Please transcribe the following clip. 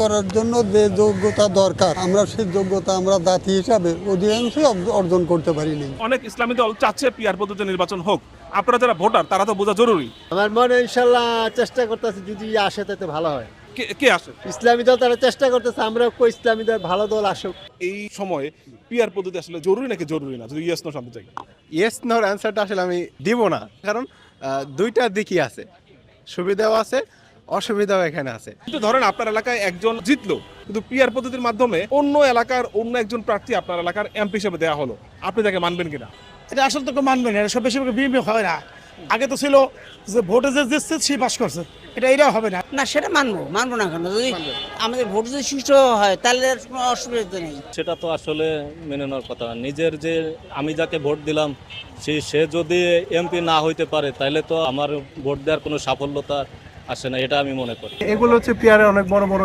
করার জন্য যে যোগ্যতা দরকার আমরা সেই যোগ্যতা আমরা জাতি হিসাবে অধিকাংশই অর্জন করতে পারিনি। অনেক ইসলামী দল চাচ্ছে পিআর পদ্ধতিতে নির্বাচন হোক, আপনারা যারা ভোটার তারা তো বোঝা জরুরি। আমার মনে ইনশাল্লাহ চেষ্টা করতেছে, যদি আসে তাতে ভালো হয়। কে আসে? ইসলামী দল তারা চেষ্টা করতেছে, আমরা ইসলামী দল ভালো দল আসুক। এই সময়ে পিআর পদ্ধতি আসলে জরুরি নাকি জরুরি না, যদি ইয়েস নো জানতে চাই। ইয়েস নোর অ্যান্সারটা আসলে আমি দিব না, কারণ দুইটা দিকই আছে, সুবিধাও আছে অসুবিধাও এখানে আছে। কিন্তু ধরেন আপনার এলাকায় একজন জিতলো, কিন্তু পিআর পদ্ধতির মাধ্যমে অন্য এলাকার অন্য একজন প্রার্থী আপনার এলাকার এমপি হিসেবে দেওয়া হলো, আপনি তাকে মানবেন কিনা? এটা আসলে তো কেউ মানবে না, এটা সব বেশি বিএমপি হয় না। আগে তো ছিল যে ভোটে যে জিতছে সেই পাস করছে, এটা হবে না। না, সেটা মানবো না কেন? যদি আমাদের ভোট যদি সুষ্ঠু হয় তাহলে আর কোনো অসুবিধা নেই। সেটা তো আসলে মেনে নেওয়ার কথা না। নিজের যে আমি যাকে ভোট দিলাম সে যদি এমপি না হইতে পারে তাহলে তো আমার ভোট দেওয়ার কোনো সাফল্যতা আসে না, এটা আমি মনে করি। এগুলো হচ্ছে পিয়ারে অনেক বড় বড়